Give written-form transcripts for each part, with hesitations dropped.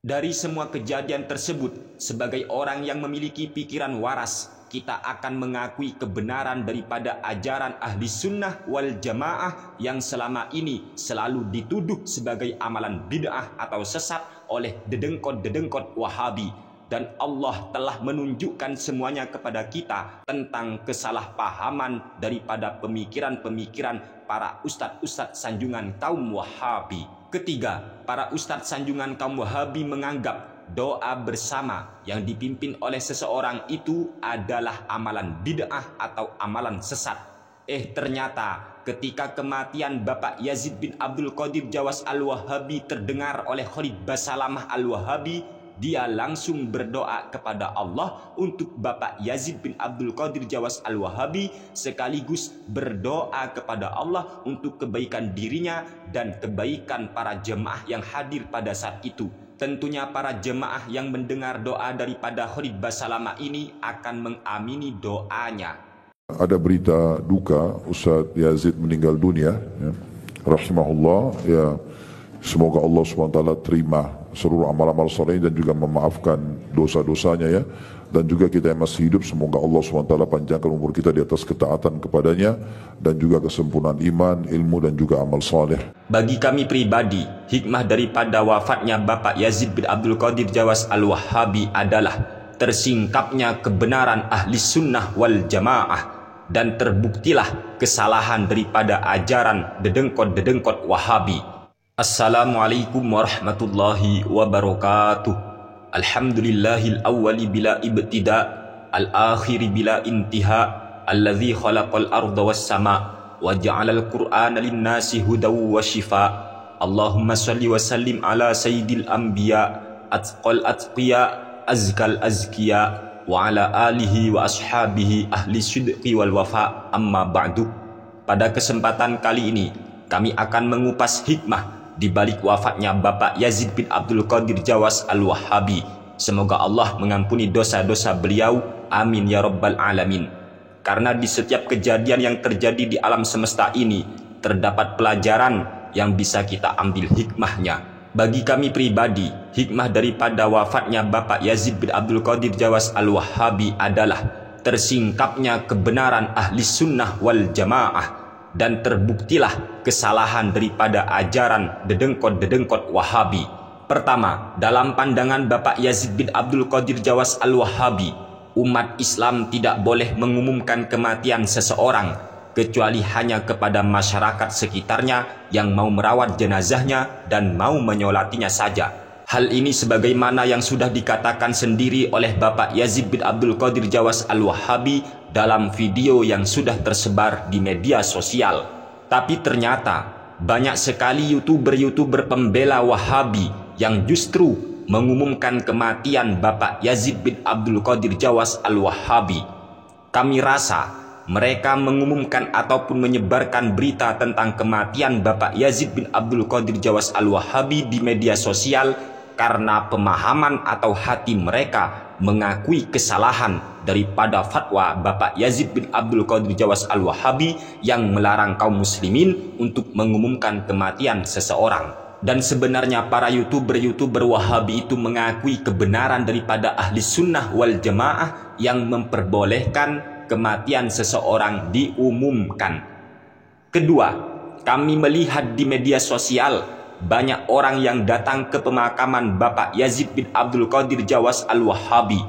Dari semua kejadian tersebut, sebagai orang yang memiliki pikiran waras, kita akan mengakui kebenaran daripada ajaran ahli sunnah wal jamaah yang selama ini selalu dituduh sebagai amalan bid'ah atau sesat oleh dedengkot-dedengkot Wahabi. Dan Allah telah menunjukkan semuanya kepada kita tentang kesalahpahaman daripada pemikiran-pemikiran para ustadz-ustadz sanjungan kaum Wahabi. Ketiga, para ustadz sanjungan kaum Wahabi menganggap doa bersama yang dipimpin oleh seseorang itu adalah amalan bid'ah atau amalan sesat. Ternyata ketika kematian Bapak Yazid bin Abdul Qadir Jawas Al-Wahabi terdengar oleh Khalid Basalamah Al-Wahabi, dia langsung berdoa kepada Allah untuk Bapak Yazid bin Abdul Qadir Jawas Al-Wahabi, sekaligus berdoa kepada Allah untuk kebaikan dirinya dan kebaikan para jemaah yang hadir pada saat itu. Tentunya para jemaah yang mendengar doa daripada Khalid Basalamah ini akan mengamini doanya. Ada berita duka Ustadz Yazid meninggal dunia, ya. Rahimahullah, ya. Semoga Allah SWT terima seluruh amal-amal soleh dan juga memaafkan dosa-dosanya, ya. Dan juga kita yang masih hidup, semoga Allah SWT panjangkan umur kita di atas ketaatan kepadanya dan juga kesempurnaan iman, ilmu dan juga amal soleh. Bagi kami pribadi, hikmah daripada wafatnya Bapak Yazid bin Abdul Qadir Jawas Al-Wahabi adalah tersingkapnya kebenaran ahli sunnah wal jamaah dan terbuktilah kesalahan daripada ajaran dedengkot-dedengkot Wahabi. Assalamualaikum warahmatullahi wabarakatuh. Alhamdulillahil awwali bila ibtida, al-akhiri bila intiha, alladzi khalaqal arda was sama wa ja'alal qur'ana lin-nasi hudaw wa shifa. Allahumma salli wa sallim ala sayyidil anbiya, atqal atqiya, azkal azkiya, wa ala alihi wa ashabihi ahli sidqi wal wafa, amma ba'du. Pada kesempatan kali ini kami akan mengupas hikmah di balik wafatnya Bapak Yazid bin Abdul Qadir Jawas Al-Wahabi. Semoga Allah mengampuni dosa-dosa beliau, amin ya rabbal alamin. Karena di setiap kejadian yang terjadi di alam semesta ini terdapat pelajaran yang bisa kita ambil hikmahnya. Bagi kami pribadi, hikmah daripada wafatnya Bapak Yazid bin Abdul Qadir Jawas Al-Wahabi adalah tersingkapnya kebenaran ahli sunnah wal jamaah dan terbuktilah kesalahan daripada ajaran dedengkot-dedengkot Wahabi. Pertama, dalam pandangan Bapak Yazid bin Abdul Qadir Jawas Al-Wahabi, umat Islam tidak boleh mengumumkan kematian seseorang kecuali hanya kepada masyarakat sekitarnya yang mau merawat jenazahnya dan mau menyolatinya saja. Hal ini sebagaimana yang sudah dikatakan sendiri oleh Bapak Yazid bin Abdul Qadir Jawas Al-Wahabi dalam video yang sudah tersebar di media sosial. Tapi ternyata banyak sekali YouTuber pembela Wahabi yang justru mengumumkan kematian Bapak Yazid bin Abdul Qadir Jawas Al-Wahabi. Kami rasa mereka mengumumkan ataupun menyebarkan berita tentang kematian Bapak Yazid bin Abdul Qadir Jawas Al-Wahabi di media sosial karena pemahaman atau hati mereka mengakui kesalahan daripada fatwa Bapak Yazid bin Abdul Qadir Jawas Al-Wahabi yang melarang kaum muslimin untuk mengumumkan kematian seseorang. Dan sebenarnya para YouTuber Wahabi itu mengakui kebenaran daripada ahli sunnah wal jamaah yang memperbolehkan kematian seseorang diumumkan. Kedua, kami melihat di media sosial banyak orang yang datang ke pemakaman Bapak Yazid bin Abdul Qadir Jawas Al-Wahabi.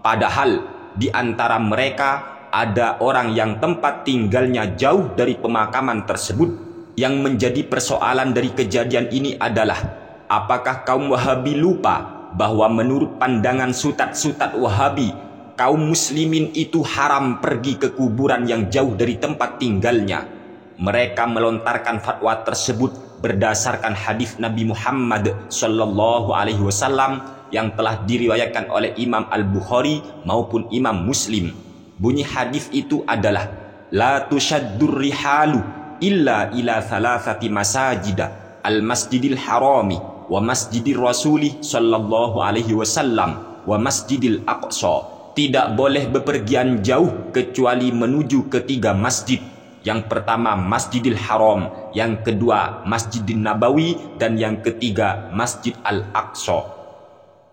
Padahal di antara mereka ada orang yang tempat tinggalnya jauh dari pemakaman tersebut. Yang menjadi persoalan dari kejadian ini adalah, apakah kaum Wahabi lupa bahwa menurut pandangan sutat-sutat Wahabi, kaum muslimin itu haram pergi ke kuburan yang jauh dari tempat tinggalnya? Mereka melontarkan fatwa tersebut berdasarkan hadis Nabi Muhammad Sallallahu Alaihi Wasallam yang telah diriwayatkan oleh Imam Al-Bukhari maupun Imam Muslim. Bunyi hadis itu adalah, la tushaddur rihalu illa ila thalathati masajida, al-masjidil harami wa masjidir rasulih Sallallahu Alaihi Wasallam wa masjidil aqsa. Tidak boleh bepergian jauh kecuali menuju ketiga masjid. Yang pertama Masjidil Haram, yang kedua Masjidin Nabawi, dan yang ketiga Masjid Al-Aqsa.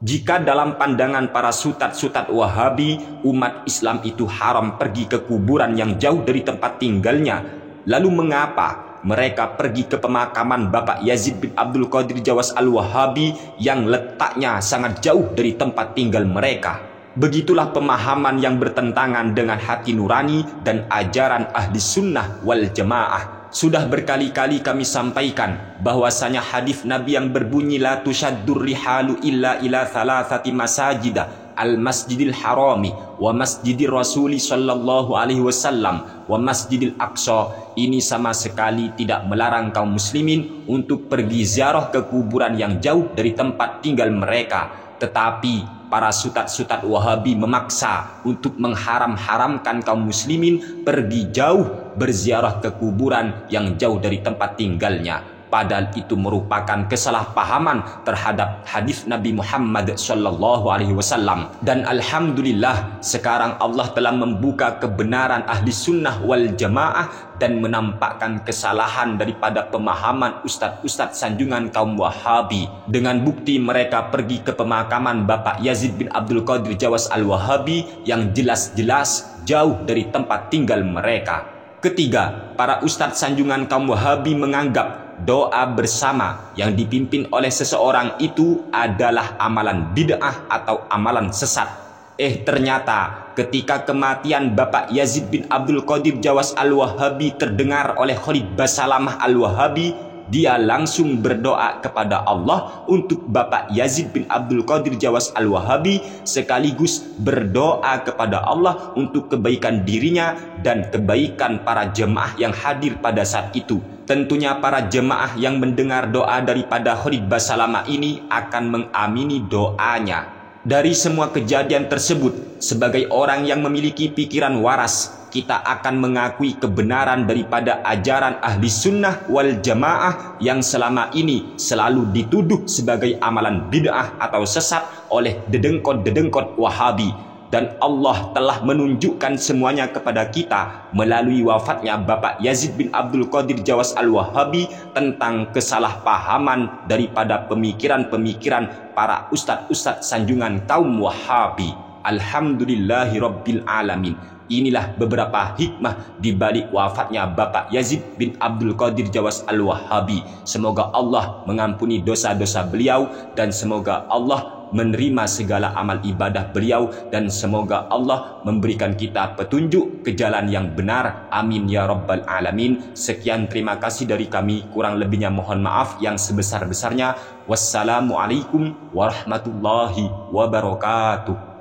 Jika dalam pandangan para sutat-sutat Wahabi, umat Islam itu haram pergi ke kuburan yang jauh dari tempat tinggalnya, lalu mengapa mereka pergi ke pemakaman Bapak Yazid bin Abdul Qadir Jawas Al-Wahabi yang letaknya sangat jauh dari tempat tinggal mereka? Begitulah pemahaman yang bertentangan dengan hati nurani dan ajaran ahli sunnah wal jamaah. Sudah berkali-kali kami sampaikan bahwasanya hadis Nabi yang berbunyi la tushaddur rihalu illa ila thalathati masajida al-masjidil harami wa masjidir rasuli sallallahu alaihi wasallam wa masjidil aqsa ini sama sekali tidak melarang kaum muslimin untuk pergi ziarah ke kuburan yang jauh dari tempat tinggal mereka. Tetapi para sutat-sutat Wahabi memaksa untuk mengharam-haramkan kaum muslimin pergi jauh berziarah ke kuburan yang jauh dari tempat tinggalnya. Padahal itu merupakan kesalahpahaman terhadap hadis Nabi Muhammad sallallahu alaihi wasallam. Dan alhamdulillah sekarang Allah telah membuka kebenaran ahli sunnah wal jamaah dan menampakkan kesalahan daripada pemahaman ustadz-ustadz sanjungan kaum Wahabi. Dengan bukti mereka pergi ke pemakaman Bapak Yazid bin Abdul Qadir Jawas Al-Wahabi yang jelas-jelas jauh dari tempat tinggal mereka. Ketiga, para ustadz sanjungan kaum Wahabi menganggap doa bersama yang dipimpin oleh seseorang itu adalah amalan bid'ah atau amalan sesat. Ternyata ketika kematian Bapak Yazid bin Abdul Qadir Jawas Al-Wahabi terdengar oleh Khalid Basalamah Al-Wahabi, dia langsung berdoa kepada Allah untuk Bapak Yazid bin Abdul Qadir Jawas Al-Wahabi, sekaligus berdoa kepada Allah untuk kebaikan dirinya dan kebaikan para jemaah yang hadir pada saat itu. Tentunya para jemaah yang mendengar doa daripada Khalid Basalamah ini akan mengamini doanya. Dari semua kejadian tersebut, sebagai orang yang memiliki pikiran waras, kita akan mengakui kebenaran daripada ajaran ahli sunnah wal jamaah yang selama ini selalu dituduh sebagai amalan bid'ah atau sesat oleh dedengkot-dedengkot Wahabi. Dan Allah telah menunjukkan semuanya kepada kita melalui wafatnya Bapak Yazid bin Abdul Qadir Jawas Al-Wahabi tentang kesalahpahaman daripada pemikiran-pemikiran para ustadz-ustadz sanjungan kaum Wahabi. Alhamdulillahi Rabbil Alamin. Inilah beberapa hikmah di balik wafatnya Bapak Yazid bin Abdul Qadir Jawas Al-Wahabi. Semoga Allah mengampuni dosa-dosa beliau dan semoga Allah menerima segala amal ibadah beliau dan semoga Allah memberikan kita petunjuk ke jalan yang benar. Amin ya Rabbal Alamin. Sekian, terima kasih dari kami. Kurang lebihnya mohon maaf yang sebesar-besarnya. Wassalamualaikum warahmatullahi wabarakatuh.